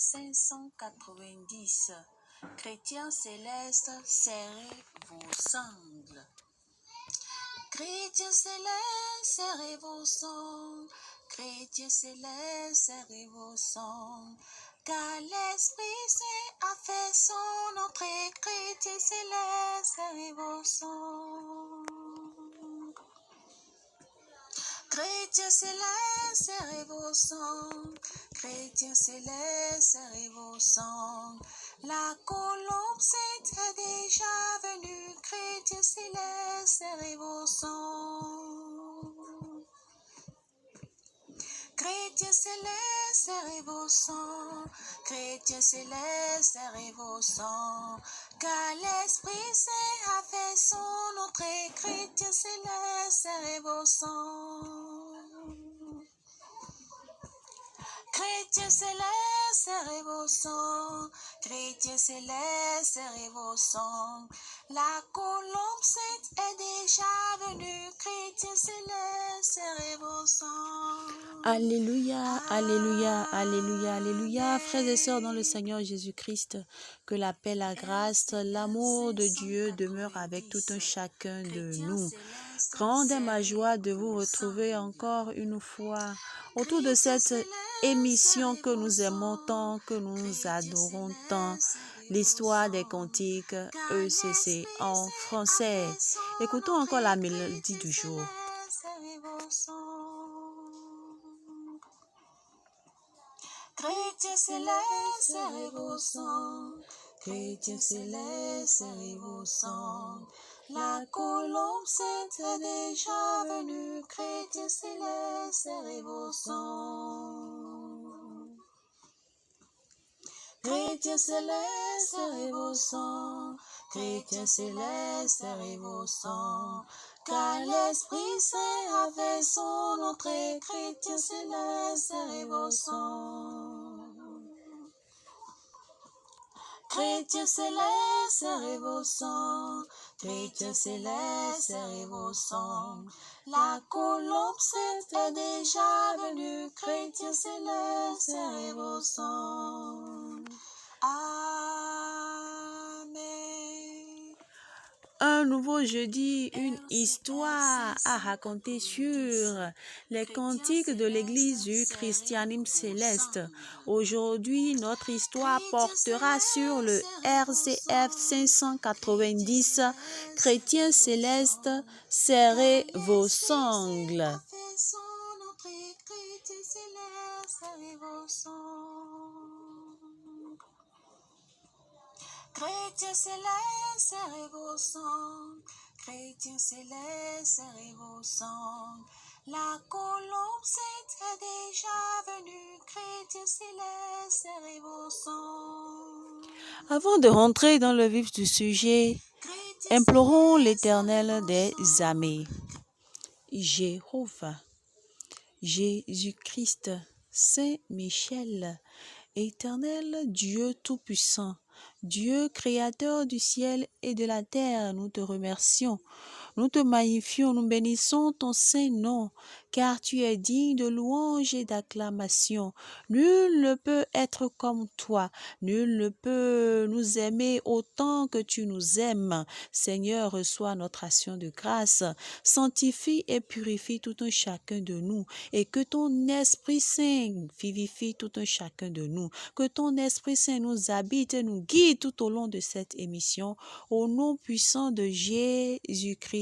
590. Chrétiens célestes, serrez vos sangles. Chrétiens célestes, serrez vos sangles. Chrétiens célestes, serrez vos sangles. Car l'Esprit Saint a fait son entrée. Chrétiens célestes, serrez vos sangles. Chrétiens célestes, serrez vos sangles. Chrétiens célestes, serrez vos sangles. La colombe sainte est déjà venue. Chrétiens célestes, serrez vos sangles. Chrétiens célestes, serrez vos sangles. Chrétiens célestes, serrez vos sangles. Car l'Esprit Saint a fait son entrée. Chrétiens célestes, serrez vos sangles. Chrétiens célestes, serrez vos sangles. Chrétiens célestes, serrez vos sangles. La colombe sainte est déjà venue. Chrétiens célestes, serrez vos sangles. Alléluia, alléluia, alléluia, alléluia. Frères et sœurs dans le Seigneur Jésus-Christ, que la paix, la grâce, l'amour de Dieu demeure avec tout un chacun de nous. Grande est ma joie de vous retrouver encore une fois autour de cette émission que nous aimons tant, que nous adorons tant, l'histoire des cantiques ECC en français. Écoutons encore la mélodie du jour. Chrétiens célestes, serrez vos sangles. Chrétiens célestes, serrez vos sangles. La colombe sainte est déjà venue. Chrétiens célestes, serrez vos sangles. Chrétiens célestes, serrez vos sangles. Chrétiens célestes, serrez vos sangles. Car l'Esprit Saint a fait son entrée. Chrétiens célestes, serrez vos sangles. Chrétiens célestes, serrez vos sangles. Chrétiens célestes, serrez vos sangles. La colombe sainte est déjà venue. Chrétiens célestes, serrez vos sangles. Amen. Un nouveau jeudi, une histoire à raconter sur les cantiques de l'église du christianisme céleste. Aujourd'hui, notre histoire portera sur le RCF 590. Chrétiens célestes, serrez vos sangles. Chrétiens célestes, serrez vos sangles. Chrétiens célestes, serrez vos sangles. La colombe sainte est déjà venue. Chrétiens célestes, serrez vos sangles. Avant de rentrer dans le vif du sujet, implorons l'Éternel des armées. Jéhovah, Jésus-Christ, Saint Michel, Éternel Dieu Tout-Puissant, Dieu créateur du ciel et de la terre, nous te remercions. Nous te magnifions, nous bénissons ton saint nom, car tu es digne de louange et d'acclamation. Nul ne peut être comme toi, nul ne peut nous aimer autant que tu nous aimes. Seigneur, reçois notre action de grâce, sanctifie et purifie tout un chacun de nous, et que ton Esprit Saint vivifie tout un chacun de nous, que ton Esprit Saint nous habite et nous guide tout au long de cette émission, au nom puissant de Jésus-Christ,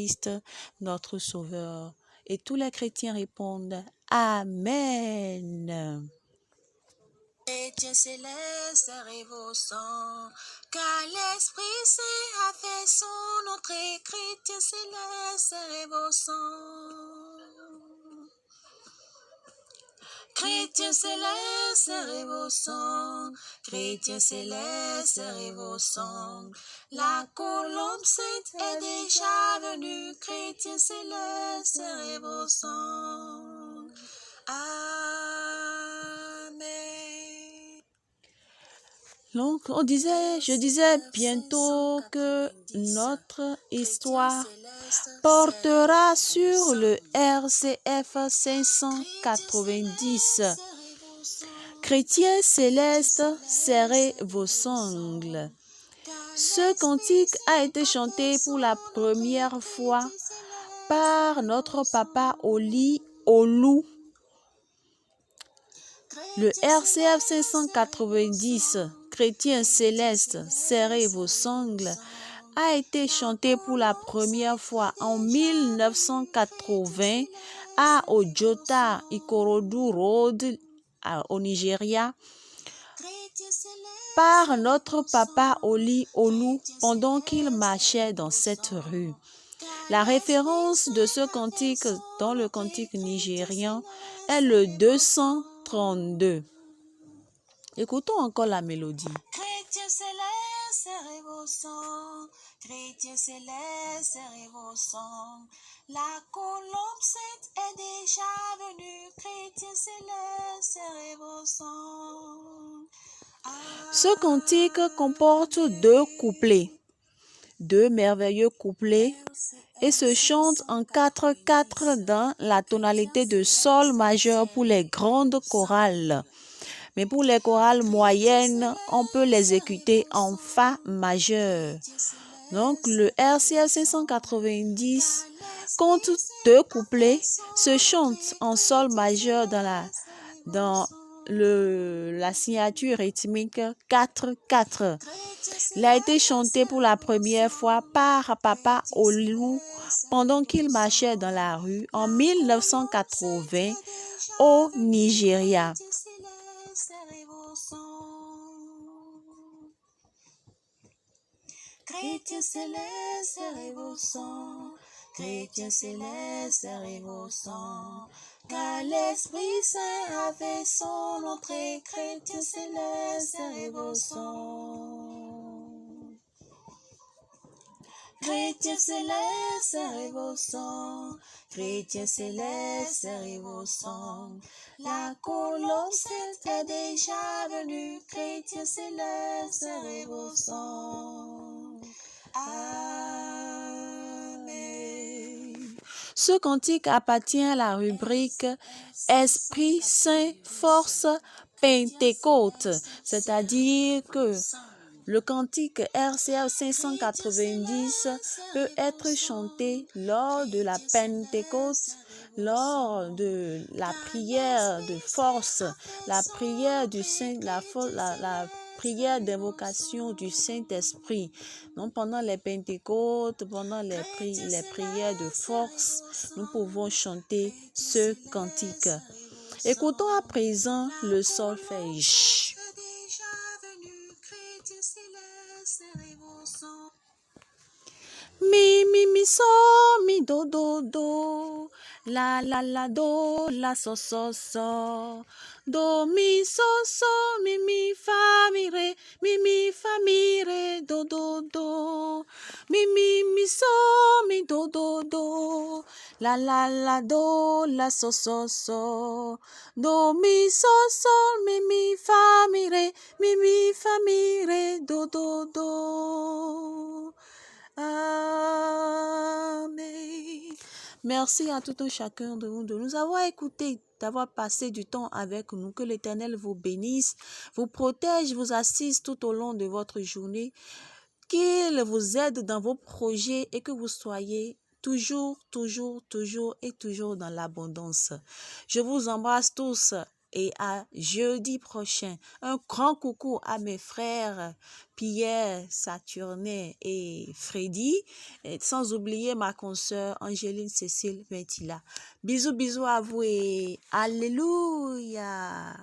notre Sauveur. Et tous les chrétiens répondent Amen. Chrétiens célestes, serrez vos sangles. Car l'Esprit Saint a fait son entrée. Chrétiens célestes, serrez vos sangles. Chrétiens célestes, serrez vos sangles. Chrétiens célestes, serrez vos sangles. La colombe sainte est déjà venue. Chrétiens célestes, serrez vos sangles. Amen. Donc, je disais bientôt que notre histoire portera sur le RCF 590. Chrétiens célestes, serrez vos sangles. Ce cantique a été chanté pour la première fois par notre papa Oli Olou. Le RCF 590, Chrétiens célestes, serrez vos sangles, a été chanté pour la première fois en 1980 à Ojota, Ikorodu Road, au Nigeria, par notre papa Oli Olou pendant qu'il marchait dans cette rue. La référence de ce cantique dans le cantique nigérian est le 232. Écoutons encore la mélodie. Chrétiens célestes, serrez vos sangs. Chrétiens célestes, serrez vos sangs. La colombe sainte est déjà venue. Chrétiens célestes, serrez vos sangs. Ce cantique comporte 2 couplets, 2 merveilleux couplets, et se chante en 4/4 dans la tonalité de sol majeur pour les grandes chorales. Mais pour les chorales moyennes, on peut l'exécuter en fa majeur. Donc le RCF 590 compte 2 couplets, se chante en sol majeur dans la signature rythmique 4/4. Il a été chanté pour la première fois par Papa Olou pendant qu'il marchait dans la rue en 1980 au Nigeria. Chrétiens célestes, serrez vos sangs. Chrétiens célestes, serrez vos sangs. Car l'Esprit Saint a fait son entrée. Chrétiens célestes, serrez vos sangs. Chrétiens célestes, serrez vos sangs. Chrétiens célestes, serrez vos sangs. La colombe sainte est déjà venue. Chrétiens célestes, serrez vos sangs. Amen. Ce cantique appartient à la rubrique Esprit Saint, Force, Pentecôte, c'est-à-dire que le cantique RCF 590 peut être chanté lors de la Pentecôte, lors de la prière de force, la prière du Saint, la prière d'invocation du Saint-Esprit. Donc pendant les Pentecôtes, pendant les prières de force, nous pouvons chanter ce cantique. Écoutons à présent le solfège. Mi, mi, mi, so, mi, do, do, do. La, do, la, so, so, so. Do, mi, so, mi, fa, mi, re, fa, mi, re, do, do, do. Mi, so, mi, do, do, do. La, do, la, so, so, so. Do, mi, so, mi, fa, mi, re, fa, mi, re, do, do, do. Amen. Merci à tout un chacun de vous de nous avoir écoutés, d'avoir passé du temps avec nous. Que l'Éternel vous bénisse, vous protège, vous assiste tout au long de votre journée. Qu'il vous aide dans vos projets et que vous soyez toujours dans l'abondance. Je vous embrasse tous. Et à jeudi prochain. Un grand coucou à mes frères Pierre, Saturnin et Freddy. Et sans oublier ma consoeur Angéline Cécile Ventila. Bisous à vous et Alléluia.